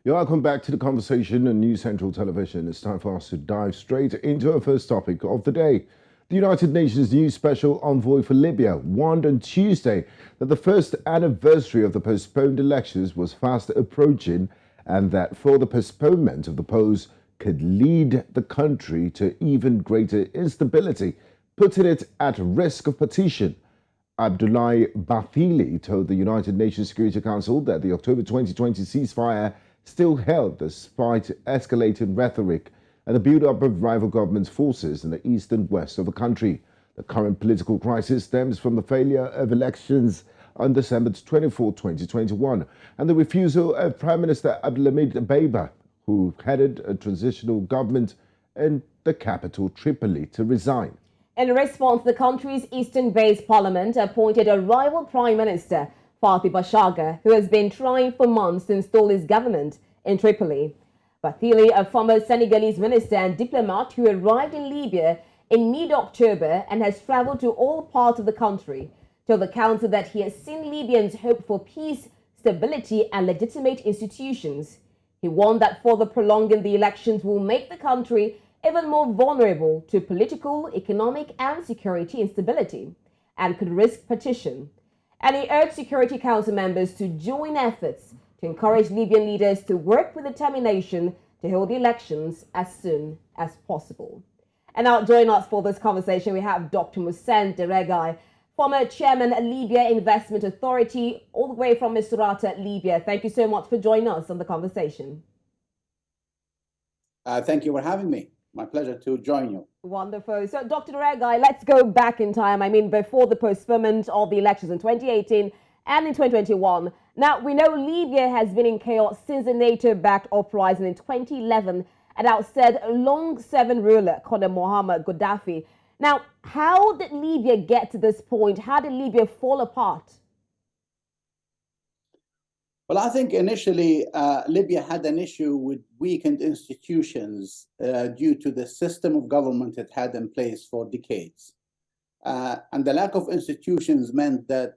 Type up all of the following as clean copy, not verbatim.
You're welcome back to the conversation on News Central Television. It's time for us to dive straight into our first topic of the day. The United Nations new special envoy for Libya warned on Tuesday that the first anniversary of the postponed elections was fast approaching and that further postponement of the polls could lead the country to even greater instability, putting it at risk of partition. Abdoulaye Bathily told the United Nations Security Council that the October 2020 ceasefire still held despite escalating rhetoric and the build-up of rival government forces in the east and west of the country. The current political crisis stems from the failure of elections on December 24, 2021, and the refusal of Prime Minister Abdelhamid Dbeibah, who headed a transitional government in the capital Tripoli, to resign. In response, the country's eastern-based parliament appointed a rival prime minister, Fathi Bashagha, who has been trying for months to install his government in Tripoli. Bathily, a former Senegalese minister and diplomat who arrived in Libya in mid-October and has traveled to all parts of the country, told the council that he has seen Libyans hope for peace, stability and legitimate institutions. He warned that further prolonging the elections will make the country even more vulnerable to political, economic and security instability and could risk partition. And he urged Security Council members to join efforts to encourage Libyan leaders to work with determination to hold the elections as soon as possible. And now joining us for this conversation, we have Dr. Mohsen Derregia, former chairman at Libya Investment Authority, all the way from Misrata, Libya. Thank you so much for joining us on the conversation. Thank you for having me. My pleasure to join you. Wonderful. So, Dr. Derregia, let's go back in time. I mean, before the postponement of the elections in 2018 and in 2021. Now, we know Libya has been in chaos since the NATO-backed uprising in 2011 and ousted long-serving ruler Colonel Muammar Gaddafi. Now, how did Libya get to this point? How did Libya fall apart? Well, I think initially Libya had an issue with weakened institutions due to the system of government it had in place for decades. And the lack of institutions meant that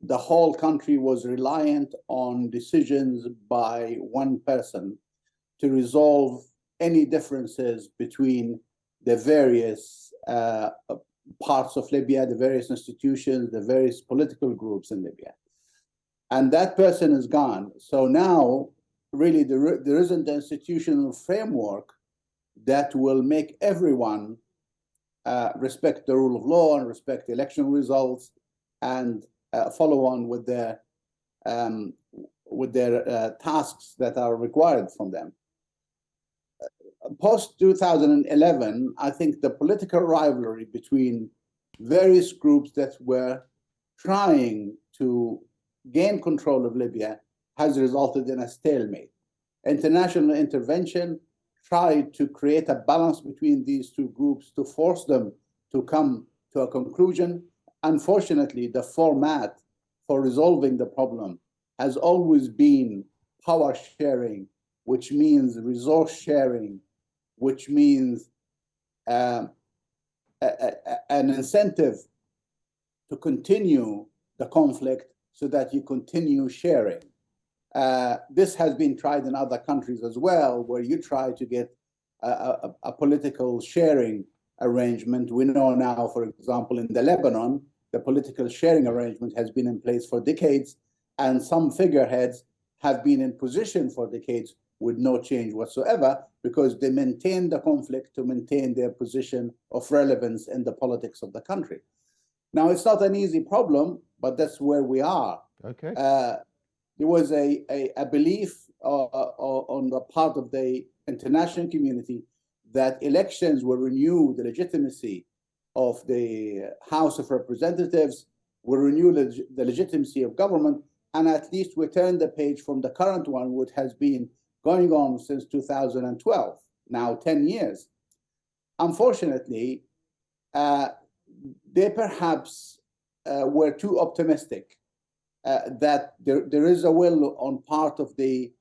the whole country was reliant on decisions by one person to resolve any differences between the various parts of Libya, the various institutions, the various political groups in Libya. And that person is gone. So now, really, there isn't an institutional framework that will make everyone respect the rule of law and respect election results and follow on with their tasks that are required from them. Post 2011, I think the political rivalry between various groups that were trying to gain control of Libya has resulted in a stalemate. International intervention tried to create a balance between these two groups to force them to come to a conclusion. Unfortunately, the format for resolving the problem has always been power sharing, which means resource sharing, which means an incentive to continue the conflict so that you continue sharing. This has been tried in other countries as well, where you try to get a political sharing arrangement. We know now, for example, in the Lebanon, the political sharing arrangement has been in place for decades, and some figureheads have been in position for decades with no change whatsoever, because they maintain the conflict to maintain their position of relevance in the politics of the country. Now, it's not an easy problem, but that's where we are. Okay. There was a belief on the part of the international community that elections will renew the legitimacy of the House of Representatives, will renew the legitimacy of government, and at least we turn the page from the current one, which has been going on since 2012, now 10 years. Unfortunately, they perhaps were too optimistic that there is a will on part of the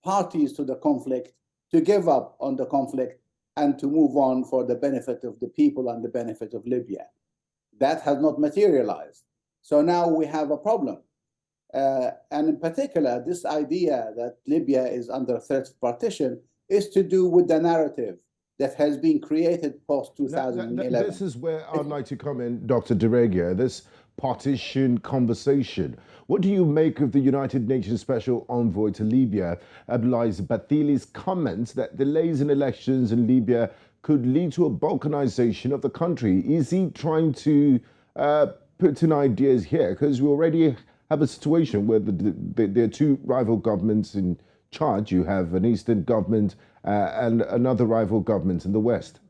parties to the conflict to give up on the conflict and to move on for the benefit of the people and the benefit of Libya. That has not materialized. So now we have a problem. And in particular, this idea that Libya is under threat of partition is to do with the narrative that has been created post Now, 2011. this is where I'd like to come in, Dr. Derregia, this partition conversation. What do you make of the United Nations Special Envoy to Libya, Abdoulaye Bathili's comments that delays in elections in Libya could lead to a balkanization of the country? Is he trying to put in ideas here? Because we already have a situation where there are two rival governments in charge. You have an eastern government and another rival government in the west.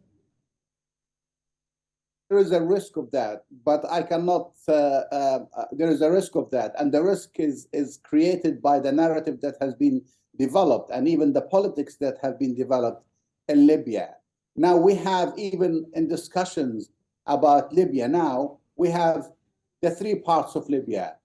There is a risk of that, but I cannot, there is a risk of that. And the risk is created by the narrative that has been developed and even the politics that have been developed in Libya. Now we have, even in discussions about Libya now, we have the three parts of Libya: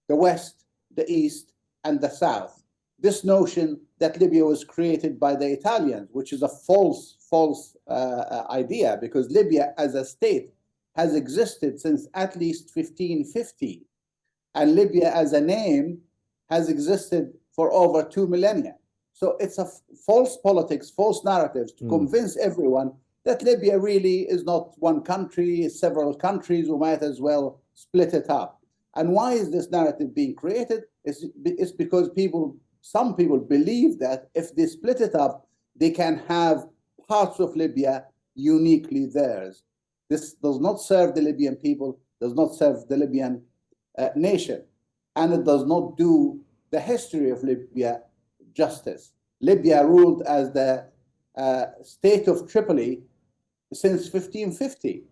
the West, the East, and the South. This notion that Libya was created by the Italians, which is a false idea, because Libya as a state has existed since at least 1550. And Libya as a name has existed for over 2 millennia. So it's a false politics, false narratives to convince everyone that Libya really is not one country, it's several countries, we might as well split it up. And why is this narrative being created? It's because some people believe that if they split it up, they can have parts of Libya uniquely theirs. This does not serve the Libyan people, does not serve the Libyan nation, and it does not do the history of Libya justice. Libya ruled as the state of Tripoli since 1550,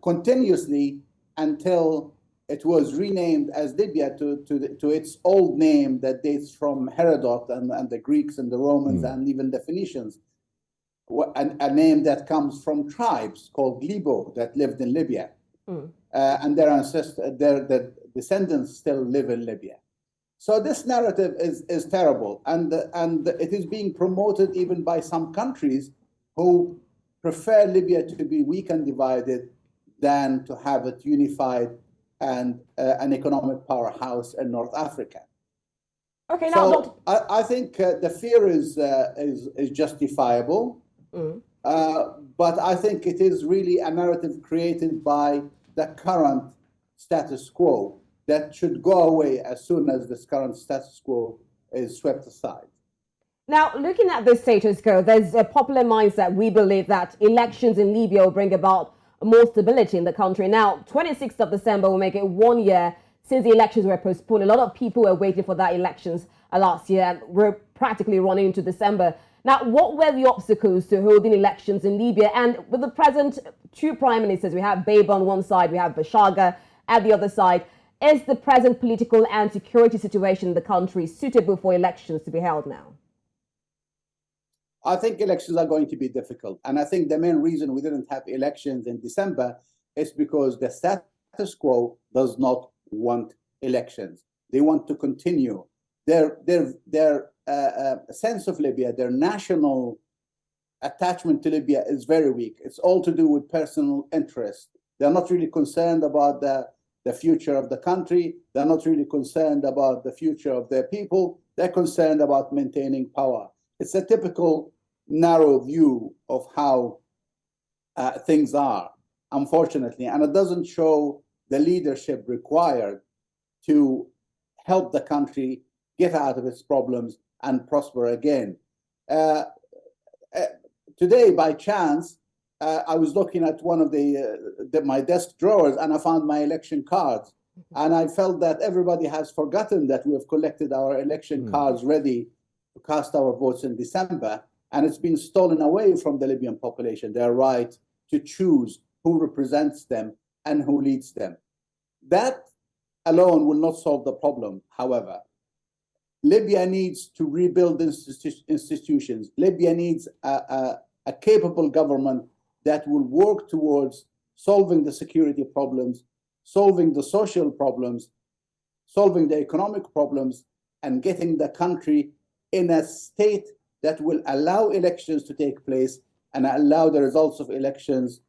continuously until it was renamed as Libya to its old name that dates from Herodot and the Greeks and the Romans and even the Phoenicians. A name that comes from tribes called Libo that lived in Libya, and their descendants still live in Libya. So this narrative is terrible, and it is being promoted even by some countries who prefer Libya to be weak and divided than to have it unified and an economic powerhouse in North Africa. Okay, so I think the fear is justifiable. But I think it is really a narrative created by the current status quo that should go away as soon as this current status quo is swept aside. Now, looking at this status quo, there's a popular mindset. We believe that elections in Libya will bring about more stability in the country. Now, 26th of December will make it 1 year since the elections were postponed. A lot of people were waiting for that elections last year, and we're practically running into December. Now, what were the obstacles to holding elections in Libya? And with the present two prime ministers, we have Babe on one side, we have Bashaga at the other side. Is the present political and security situation in the country suitable for elections to be held now? I think elections are going to be difficult. And I think the main reason we didn't have elections in December is because the status quo does not want elections. They want to continue. Their sense of Libya, their national attachment to Libya is very weak. It's all to do with personal interest. They're not really concerned about the future of the country. They're not really concerned about the future of their people. They're concerned about maintaining power. It's a typical narrow view of how things are, unfortunately, and it doesn't show the leadership required to help the country get out of its problems and prosper again. Today, by chance, I was looking at one of my desk drawers and I found my election cards. And I felt that everybody has forgotten that we have collected our election cards ready to cast our votes in December. And it's been stolen away from the Libyan population, their right to choose who represents them and who leads them. That alone will not solve the problem, however. Libya needs to rebuild institutions. Libya needs a capable government that will work towards solving the security problems, solving the social problems, solving the economic problems, and getting the country in a state that will allow elections to take place and allow the results of elections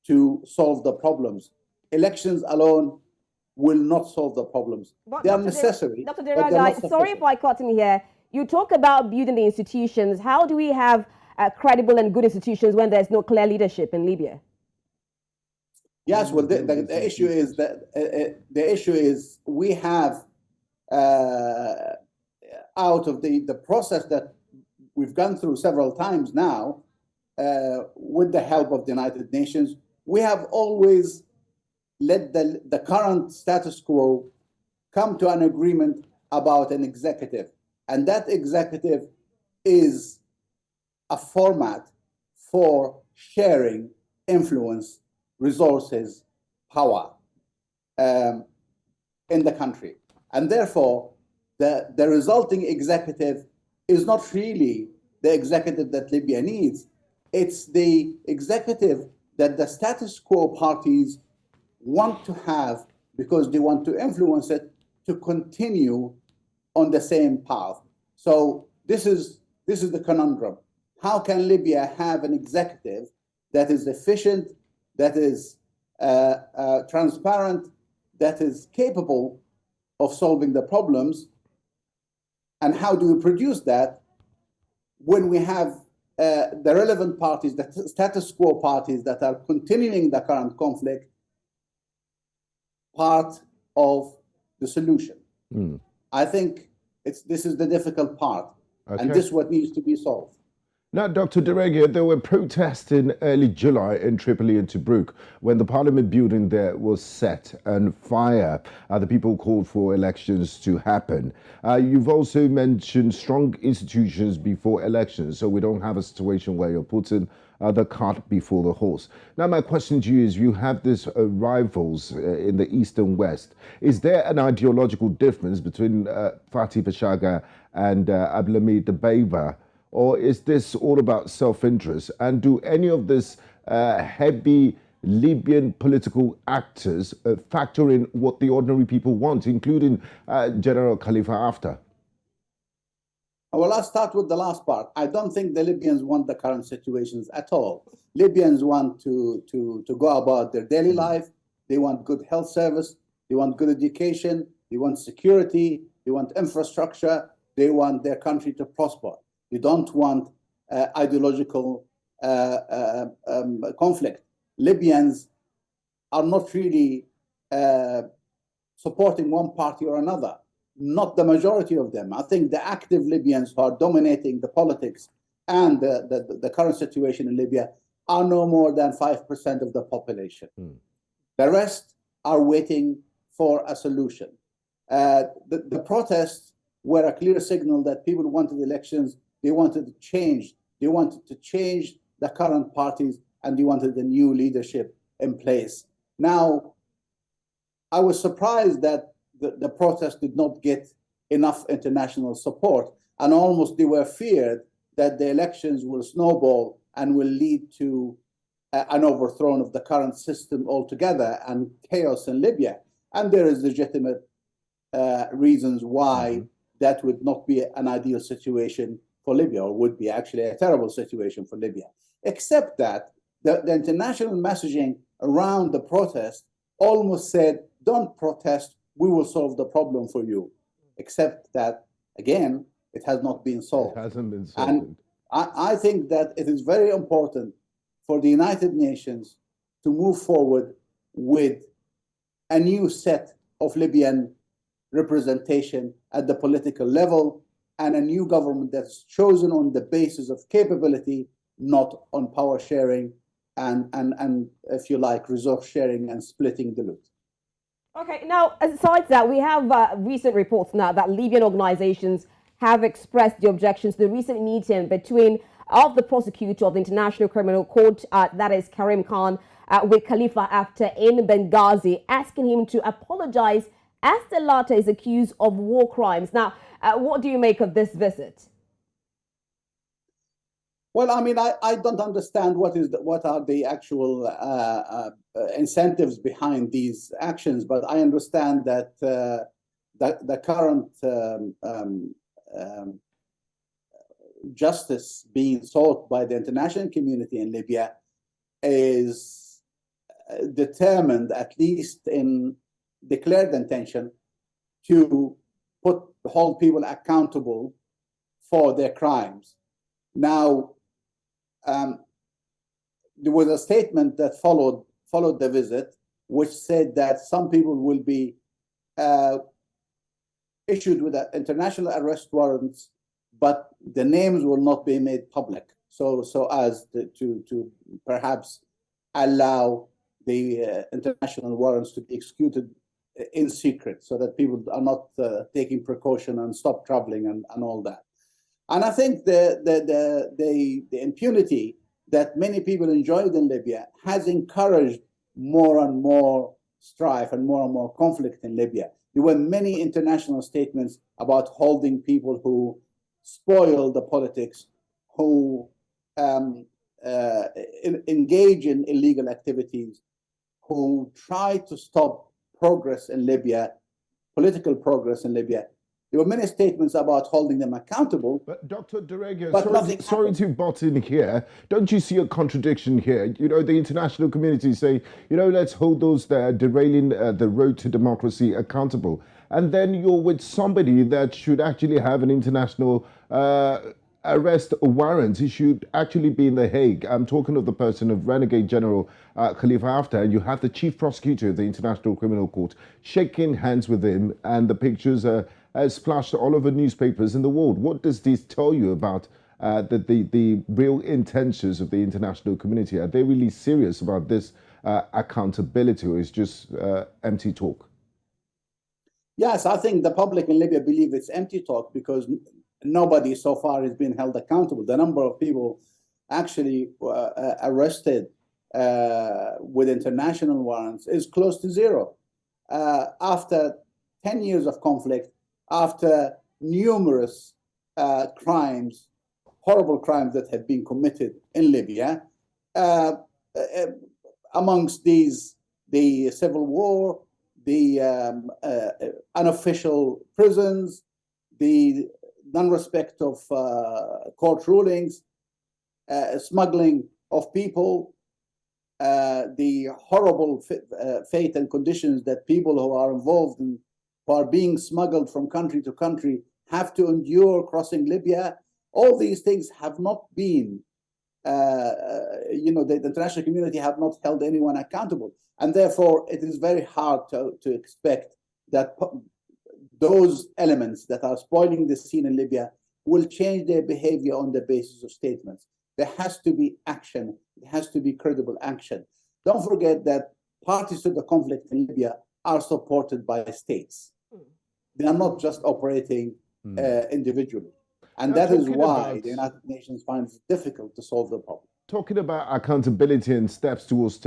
to solve the problems. Elections alone will not solve the problems. But They are Dr. necessary, Dr. but they're not Derregia, sorry if sufficient. I cut in here. You talk about building the institutions. How do we have credible and good institutions when there's no clear leadership in Libya? Yes, well, the issue is that the issue is we have out of the process that we've gone through several times now, with the help of the United Nations, we have always let the current status quo come to an agreement about an executive. And that executive is a format for sharing influence, resources, power in the country. And therefore, the resulting executive is not really the executive that Libya needs. It's the executive that the status quo parties want to have because they want to influence it to continue on the same path. So this is the conundrum. How can Libya have an executive that is efficient, that is transparent, that is capable of solving the problems? And how do we produce that when we have the relevant parties, the status quo parties that are continuing the current conflict, part of the solution? I think this is the difficult part, and this is what needs to be solved. Now, Dr. Derregia, there were protests in early July in Tripoli and Tobruk when the parliament building there was set on fire. The people called for elections to happen. You've also mentioned strong institutions before elections, so we don't have a situation where you're putting the cart before the horse. Now, my question to you is, you have these rivals in the East and West. Is there an ideological difference between Fathi Bashagha and Abdulhamid Dbeibah? Or is this all about self-interest? And do any of these heavy Libyan political actors factor in what the ordinary people want, including General Khalifa Haftar? Well, I'll start with the last part. I don't think the Libyans want the current situations at all. Libyans want to go about their daily life. They want good health service. They want good education. They want security. They want infrastructure. They want their country to prosper. They don't want ideological conflict. Libyans are not really supporting one party or another. Not the majority of them. I think the active Libyans who are dominating the politics and the current situation in Libya are no more than 5% of the population. The rest are waiting for a solution. The protests were a clear signal that people wanted elections. They wanted to change. They wanted to change the current parties, and they wanted a new leadership in place. Now, I was surprised that the protest did not get enough international support, and almost they were feared that the elections will snowball and will lead to an overthrow of the current system altogether and chaos in Libya. And there is legitimate reasons why that would not be an ideal situation for Libya, or would be actually a terrible situation for Libya. Except that the international messaging around the protest almost said, don't protest, we will solve the problem for you. Except that, again, it has not been solved. It hasn't been solved. And I think that it is very important for the United Nations to move forward with a new set of Libyan representation at the political level, and a new government that's chosen on the basis of capability, not on power sharing and if you like, resource sharing and splitting the loot. Okay, now, aside that, we have recent reports now that Libyan organizations have expressed the objections to the recent meeting between the prosecutor of the International Criminal Court, that is Karim Khan, with Khalifa Haftar in Benghazi, asking him to apologize as the latter is accused of war crimes. Now, what do you make of this visit? Well, I mean, I don't understand what are the actual incentives behind these actions, but I understand that the current justice being sought by the international community in Libya is determined, at least in declared intention to hold people accountable for their crimes. Now, there was a statement that followed the visit, which said that some people will be issued with international arrest warrants, but the names will not be made public, so as to perhaps allow the international warrants to be executed in secret, so that people are not taking precaution and stop traveling and all that. And I think the impunity that many people enjoyed in Libya has encouraged more and more strife and more conflict in Libya. There were many international statements about holding people who spoil the politics, who engage in illegal activities, who try to stop progress in Libya, political progress in Libya. There were many statements about holding them accountable. But Dr. Derregia, sorry to butt in here. Don't you see a contradiction here? You know, the international community say, you know, let's hold those that are derailing the road to democracy accountable. And then you're with somebody that should actually have an international arrest warrant. He should actually be in The Hague. I'm talking of the person of Renegade General Khalifa Haftar, and you have the chief prosecutor of the International Criminal Court shaking hands with him, and the pictures are splashed all over newspapers in the world. What does this tell you about the real intentions of the international community? Are they really serious about this accountability, or is just empty talk? Yes, I think the public in Libya believe it's empty talk, because nobody so far has been held accountable. The number of people actually arrested with international warrants is close to zero. After 10 years of conflict, after numerous crimes, horrible crimes that have been committed in Libya, amongst these, the civil war, the unofficial prisons, the non-respect of court rulings, smuggling of people, the horrible fate and conditions that people who are involved in, who are being smuggled from country to country, have to endure crossing Libya. All these things have not been, the international community have not held anyone accountable. And therefore, it is very hard to expect that those elements that are spoiling the scene in Libya will change their behavior on the basis of statements. There has to be action. There has to be credible action. Don't forget that parties to the conflict in Libya are supported by states. They are not just operating individually. And that is why the United Nations finds it difficult to solve the problem. Talking about accountability and steps towards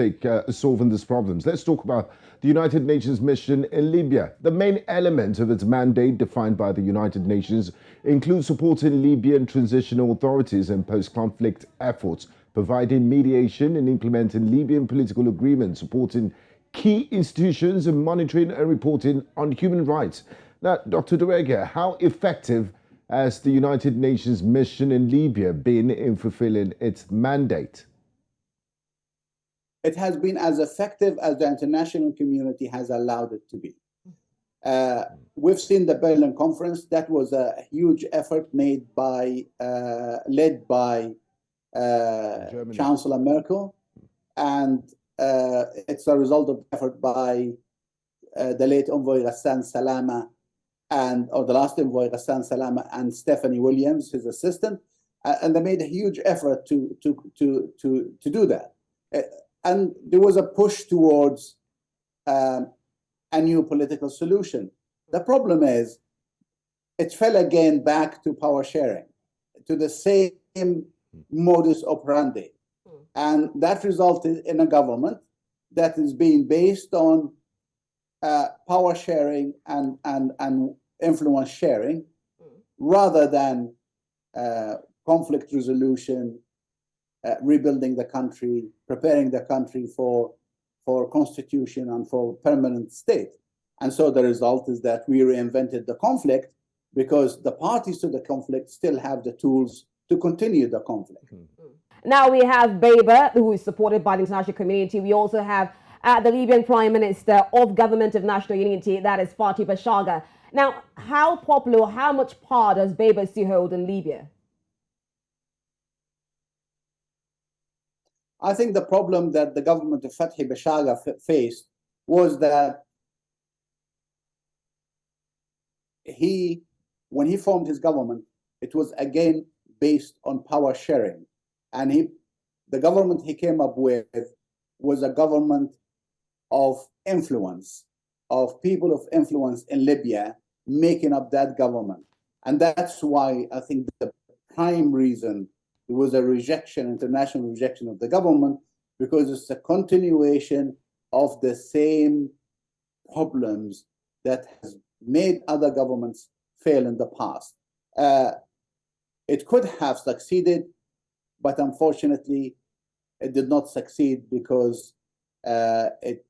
solving these problems, let's talk about the United Nations mission in Libya. The main element of its mandate, defined by the United Nations, includes supporting Libyan transitional authorities and post-conflict efforts, providing mediation and implementing Libyan political agreements, supporting key institutions, and monitoring and reporting on human rights. Now, Dr. Derregia, how effective has the United Nations mission in Libya been in fulfilling its mandate? It has been as effective as the international community has allowed it to be. We've seen the Berlin conference. That was a huge effort led by Chancellor Merkel, and it's a result of effort by the late envoy Ghassan Salama, or the last envoy Ghassan Salama, and Stephanie Williams, his assistant, and they made a huge effort to do that. And there was a push towards a new political solution. The problem is, it fell again back to power sharing, to the same modus operandi. And that resulted in a government that is being based on power sharing and influence sharing, rather than conflict resolution, rebuilding the country, preparing the country for constitution and for permanent state. And so the result is that we reinvented the conflict, because the parties to the conflict still have the tools to continue the conflict. Now we have Baber, who is supported by the international community. We also have the Libyan Prime Minister of Government of National Unity, that is Fathi Bashagha. Now, how popular or how much power does Baber still hold in Libya? I think the problem that the government of Fathi Bashagha faced was that when he formed his government, it was again based on power sharing. And the government he came up with was a government of influence, of people of influence in Libya making up that government. And that's why I think the prime reason it was a rejection, international rejection of the government, because it's a continuation of the same problems that has made other governments fail in the past. It could have succeeded, but unfortunately, it did not succeed because it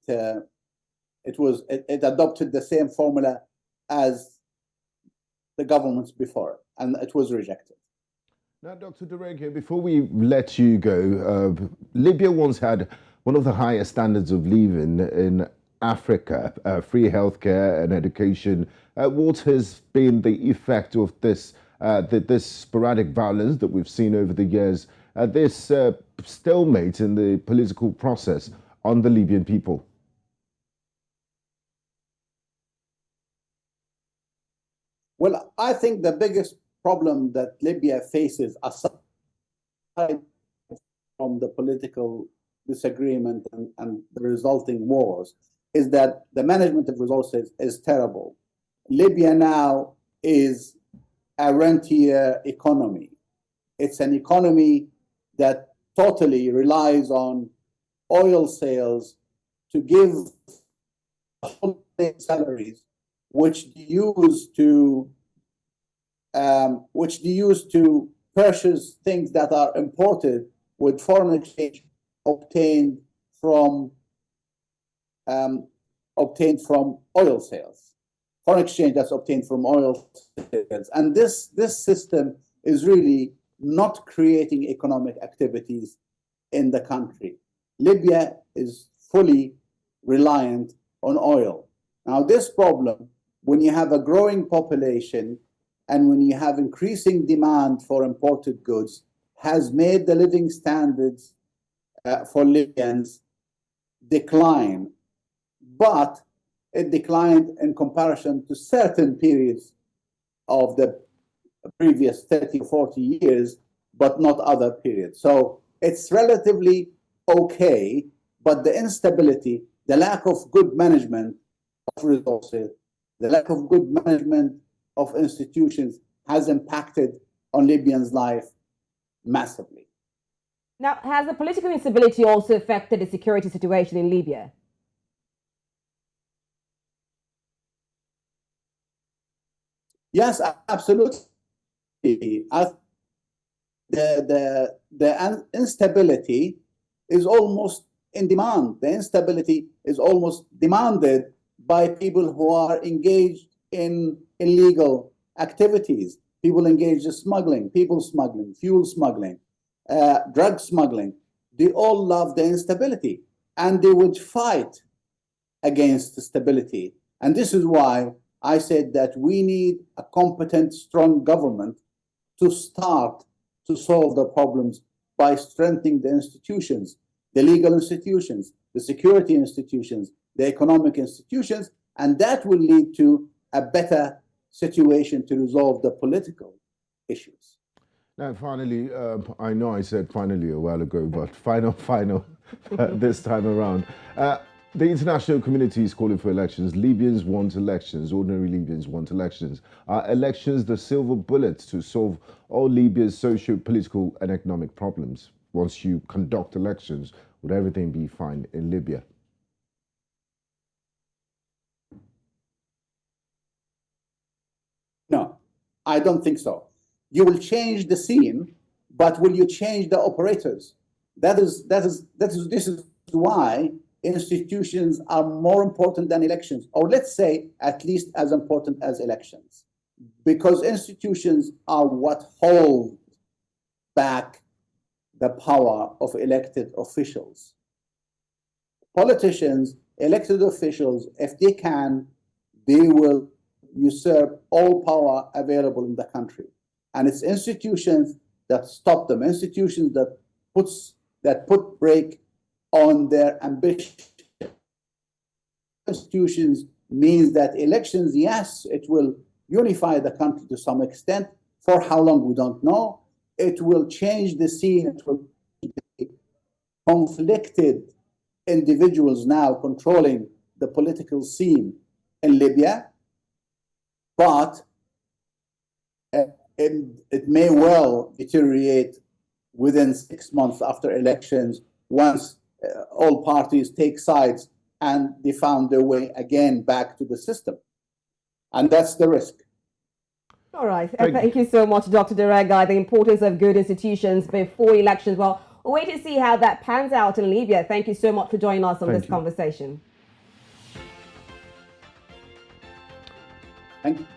adopted the same formula as the governments before, and it was rejected. Now, Dr. Derregia, before we let you go, Libya once had one of the highest standards of living in Africa, free healthcare and education. What has been the effect of this sporadic violence that we've seen over the years, this stalemate in the political process on the Libyan people? Well, I think the biggest problem that Libya faces, aside from the political disagreement and the resulting wars, is that the management of resources is terrible. Libya now is a rentier economy. It's an economy that totally relies on oil sales to give salaries, which they use to purchase things that are imported with foreign exchange obtained from oil sales. Foreign exchange that's obtained from oil sales, and this system is really not creating economic activities in the country. Libya is fully reliant on oil. Now, this problem, when you have a growing population and when you have increasing demand for imported goods, has made the living standards for Libyans decline. But it declined in comparison to certain periods of the previous 30 or 40 years, but not other periods. So it's relatively okay, but the instability, the lack of good management of resources, the lack of good management of institutions has impacted on Libyans' life massively. Now, has the political instability also affected the security situation in Libya? Yes, absolutely. The instability is almost in demand. The instability is almost demanded by people who are engaged in illegal activities, people engaged in smuggling, people smuggling, fuel smuggling, drug smuggling. They all love the instability, and they would fight against the stability. And this is why I said that we need a competent, strong government to start to solve the problems by strengthening the institutions, the legal institutions, the security institutions, the economic institutions, and that will lead to a better situation to resolve the political issues. Now, finally, I know I said finally a while ago, but final this time around. The international community is calling for elections. Libyans want elections. Ordinary Libyans want elections. Are elections the silver bullet to solve all Libya's socio, political, and economic problems? Once you conduct elections, would everything be fine in Libya? No, I don't think so. You will change the scene, but will you change the operators? This is why institutions are more important than elections, or let's say at least as important as elections, because institutions are what hold back the power of elected officials. politicians, elected officials, if they can, they will usurp all power available in the country. And it's institutions that stop them, institutions that put brake on their ambition. Institutions means that elections, yes, it will unify the country to some extent. For how long, we don't know. It will change the scene. It will be conflicted individuals now controlling the political scene in Libya, but it may well deteriorate within 6 months after elections once all parties take sides and they found their way again back to the system. And that's the risk. All right. Thank you so much, Dr. Derregia. The importance of good institutions before elections. Well, we'll wait to see how that pans out in Libya. Thank you so much for joining us on this conversation. Thank you.